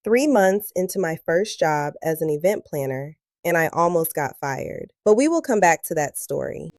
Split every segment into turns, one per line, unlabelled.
3 months into my first job as an event planner, and I almost got fired. But we will come back to that story.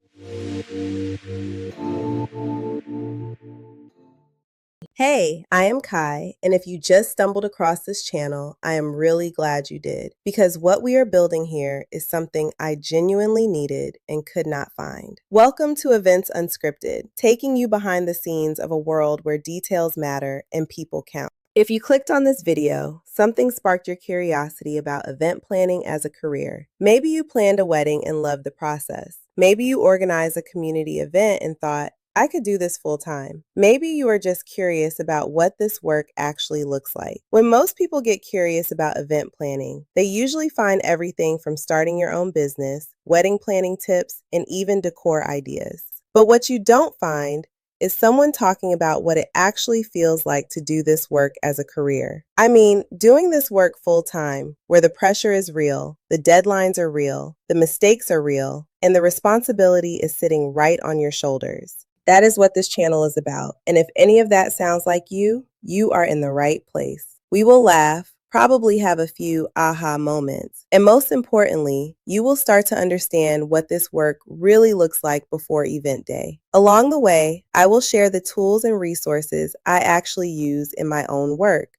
Hey, I am Kai, and if you just stumbled across this channel, I am really glad you did, because what we are building here is something I genuinely needed and could not find. Welcome to Events Unscripted, taking you behind the scenes of a world where details matter and people count. If you clicked on this video, something sparked your curiosity about event planning as a career. Maybe you planned a wedding and loved the process. Maybe you organized a community event and thought, I could do this full time. Maybe you are just curious about what this work actually looks like. When most people get curious about event planning, they usually find everything from starting your own business, wedding planning tips, and even decor ideas. But what you don't find is someone talking about what it actually feels like to do this work as a career. I mean, doing this work full time, where the pressure is real, the deadlines are real, the mistakes are real, and the responsibility is sitting right on your shoulders. That is what this channel is about. And if any of that sounds like you are in the right place. We will laugh, probably have a few aha moments, and most importantly, you will start to understand what this work really looks like before event day. Along the way, I will share the tools and resources I actually use in my own work.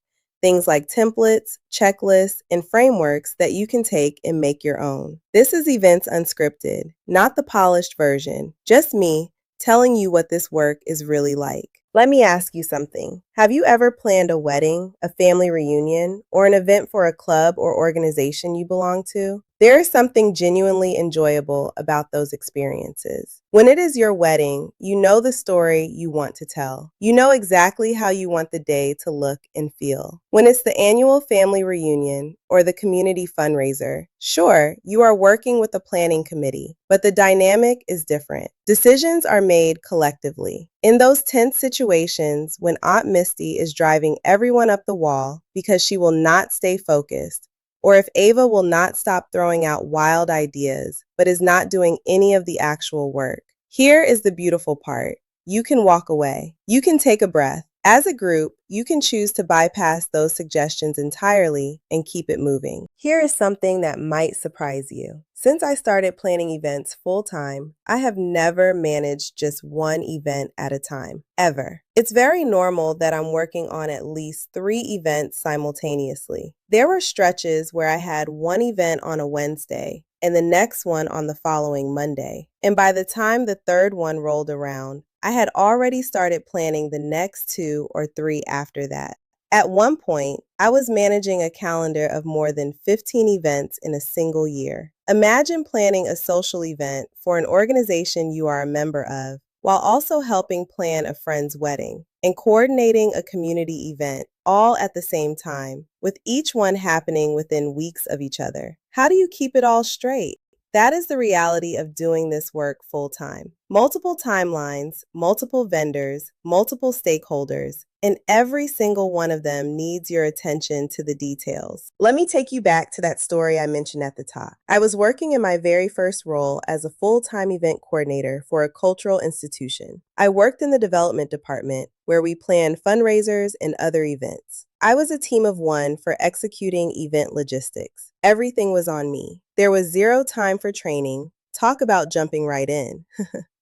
Things like templates, checklists, and frameworks that you can take and make your own. This is Events Unscripted, not the polished version, just me telling you what this work is really like. Let me ask you something. Have you ever planned a wedding, a family reunion, or an event for a club or organization you belong to? There is something genuinely enjoyable about those experiences. When it is your wedding, you know the story you want to tell. You know exactly how you want the day to look and feel. When it's the annual family reunion or the community fundraiser, sure, you are working with a planning committee, but the dynamic is different. Decisions are made collectively. In those tense situations when Aunt Misty is driving everyone up the wall because she will not stay focused, or if Ava will not stop throwing out wild ideas, but is not doing any of the actual work. Here is the beautiful part. You can walk away. You can take a breath. As a group, you can choose to bypass those suggestions entirely and keep it moving. Here is something that might surprise you. Since I started planning events full-time, I have never managed just one event at a time, ever. It's very normal that I'm working on at least 3 events simultaneously. There were stretches where I had one event on a Wednesday and the next one on the following Monday. And by the time the third one rolled around, I had already started planning the next 2 or 3 after that. At one point, I was managing a calendar of more than 15 events in a single year. Imagine planning a social event for an organization you are a member of, while also helping plan a friend's wedding and coordinating a community event, all at the same time, with each one happening within weeks of each other. How do you keep it all straight? That is the reality of doing this work full-time. Multiple timelines, multiple vendors, multiple stakeholders, and every single one of them needs your attention to the details. Let me take you back to that story I mentioned at the top. I was working in my very first role as a full-time event coordinator for a cultural institution. I worked in the development department where we planned fundraisers and other events. I was a team of 1 for executing event logistics. Everything was on me. There was 0 time for training. Talk about jumping right in.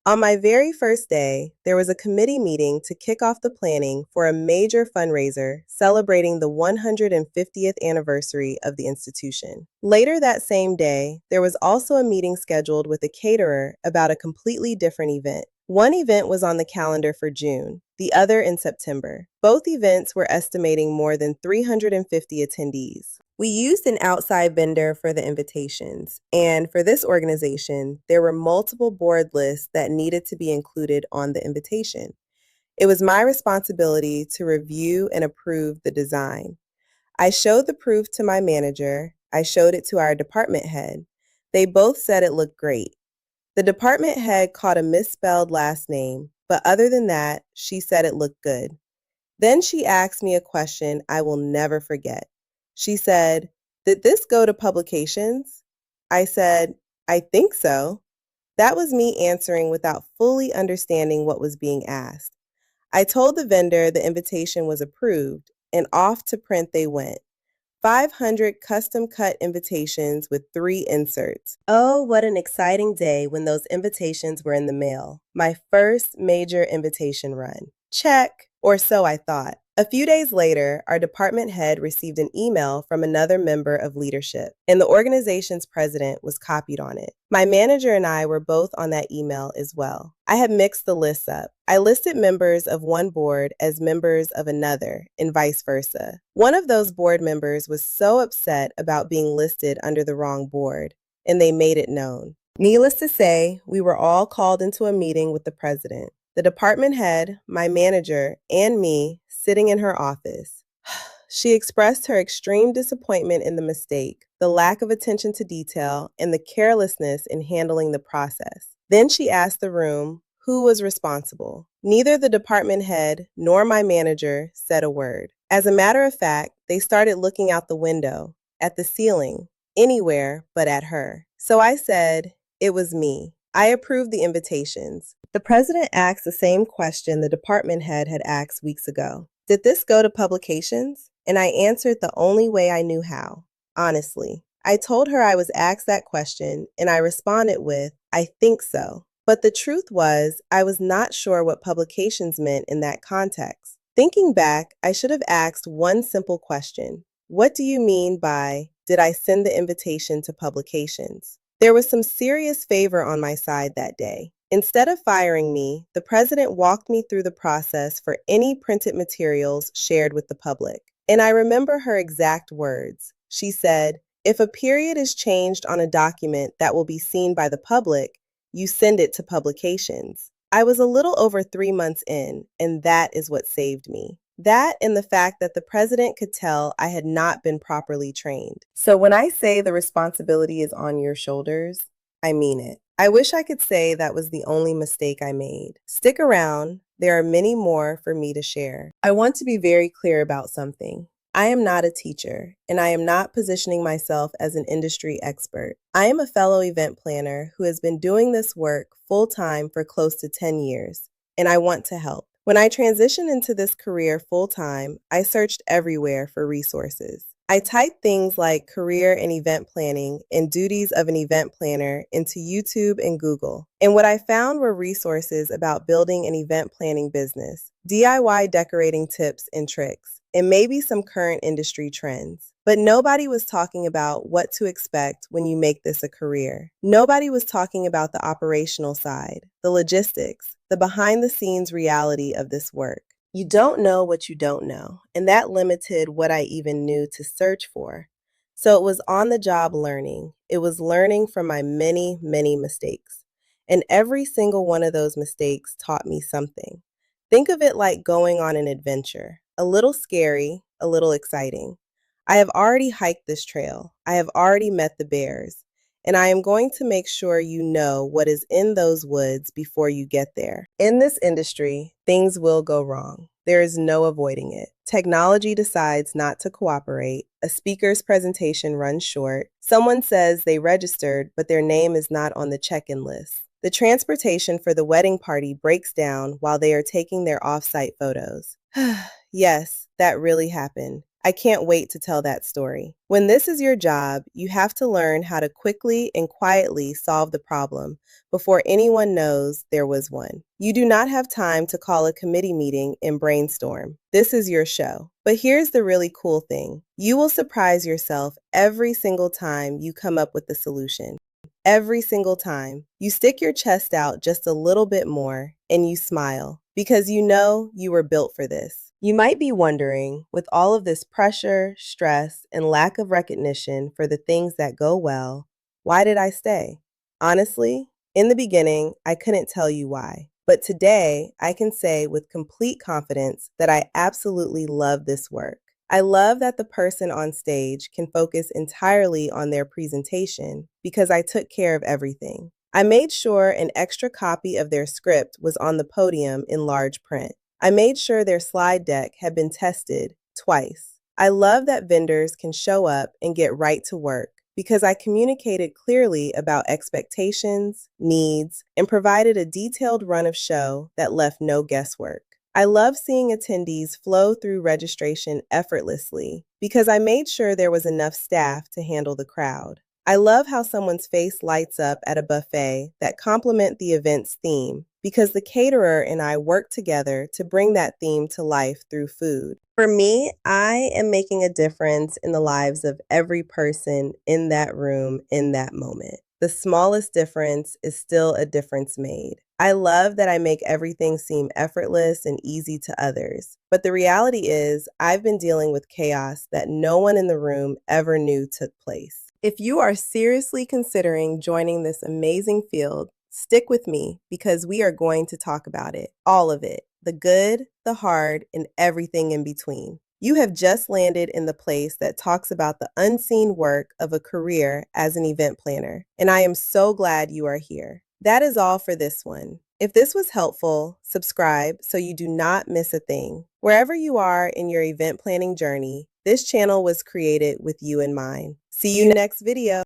On my very first day, there was a committee meeting to kick off the planning for a major fundraiser celebrating the 150th anniversary of the institution. Later that same day, there was also a meeting scheduled with a caterer about a completely different event. One event was on the calendar for June, the other in September. Both events were estimating more than 350 attendees. We used an outside vendor for the invitations, and for this organization, there were multiple board lists that needed to be included on the invitation. It was my responsibility to review and approve the design. I showed the proof to my manager. I showed it to our department head. They both said it looked great. The department head caught a misspelled last name, but other than that, she said it looked good. Then she asked me a question I will never forget. She said, "Did this go to publications?" I said, "I think so." That was me answering without fully understanding what was being asked. I told the vendor the invitation was approved, and off to print they went. 500 custom-cut invitations with 3 inserts. Oh, what an exciting day when those invitations were in the mail. My first major invitation run. Check, or so I thought. A few days later, our department head received an email from another member of leadership, and the organization's president was copied on it. My manager and I were both on that email as well. I had mixed the lists up. I listed members of one board as members of another, and vice versa. One of those board members was so upset about being listed under the wrong board, and they made it known. Needless to say, we were all called into a meeting with the president. The department head, my manager, and me sitting in her office. She expressed her extreme disappointment in the mistake, the lack of attention to detail, and the carelessness in handling the process. Then she asked the room who was responsible. Neither the department head nor my manager said a word. As a matter of fact, they started looking out the window, at the ceiling, anywhere but at her. So I said, it was me. I approved the invitations. The president asked the same question the department head had asked weeks ago. Did this go to publications? And I answered the only way I knew how, honestly. I told her I was asked that question, and I responded with, I think so. But the truth was, I was not sure what publications meant in that context. Thinking back, I should have asked one simple question. What do you mean by, did I send the invitation to publications? There was some serious favor on my side that day. Instead of firing me, the president walked me through the process for any printed materials shared with the public. And I remember her exact words. She said, if a period is changed on a document that will be seen by the public, you send it to publications. I was a little over 3 months in, and that is what saved me. That and the fact that the president could tell I had not been properly trained. So when I say the responsibility is on your shoulders, I mean it. I wish I could say that was the only mistake I made. Stick around. There are many more for me to share. I want to be very clear about something. I am not a teacher, and I am not positioning myself as an industry expert. I am a fellow event planner who has been doing this work full-time for close to 10 years, and I want to help. When I transitioned into this career full-time, I searched everywhere for resources. I typed things like career and event planning and duties of an event planner into YouTube and Google. And what I found were resources about building an event planning business, DIY decorating tips and tricks, and maybe some current industry trends. But nobody was talking about what to expect when you make this a career. Nobody was talking about the operational side, the logistics, the behind-the-scenes reality of this work. You don't know what you don't know, and that limited what I even knew to search for. So it was on-the-job learning. It was learning from my many, many mistakes. And every single one of those mistakes taught me something. Think of it like going on an adventure, a little scary, a little exciting. I have already hiked this trail. I have already met the bears. And I am going to make sure you know what is in those woods before you get there. In this industry, things will go wrong. There is no avoiding it. Technology decides not to cooperate. A speaker's presentation runs short. Someone says they registered, but their name is not on the check-in list. The transportation for the wedding party breaks down while they are taking their off-site photos. Yes, that really happened. I can't wait to tell that story. When this is your job, you have to learn how to quickly and quietly solve the problem before anyone knows there was one. You do not have time to call a committee meeting and brainstorm. This is your show. But here's the really cool thing. You will surprise yourself every single time you come up with the solution. Every single time. You stick your chest out just a little bit more and you smile because you know you were built for this. You might be wondering, with all of this pressure, stress, and lack of recognition for the things that go well, why did I stay? Honestly, in the beginning, I couldn't tell you why. But today, I can say with complete confidence that I absolutely love this work. I love that the person on stage can focus entirely on their presentation because I took care of everything. I made sure an extra copy of their script was on the podium in large print. I made sure their slide deck had been tested twice. I love that vendors can show up and get right to work because I communicated clearly about expectations, needs, and provided a detailed run of show that left no guesswork. I love seeing attendees flow through registration effortlessly because I made sure there was enough staff to handle the crowd. I love how someone's face lights up at a buffet that complement the event's theme because the caterer and I work together to bring that theme to life through food. For me, I am making a difference in the lives of every person in that room in that moment. The smallest difference is still a difference made. I love that I make everything seem effortless and easy to others. But the reality is, I've been dealing with chaos that no one in the room ever knew took place. If you are seriously considering joining this amazing field, stick with me because we are going to talk about it, all of it, the good, the hard, and everything in between. You have just landed in the place that talks about the unseen work of a career as an event planner, and I am so glad you are here. That is all for this one. If this was helpful, subscribe so you do not miss a thing. Wherever you are in your event planning journey, this channel was created with you in mind. See you next video.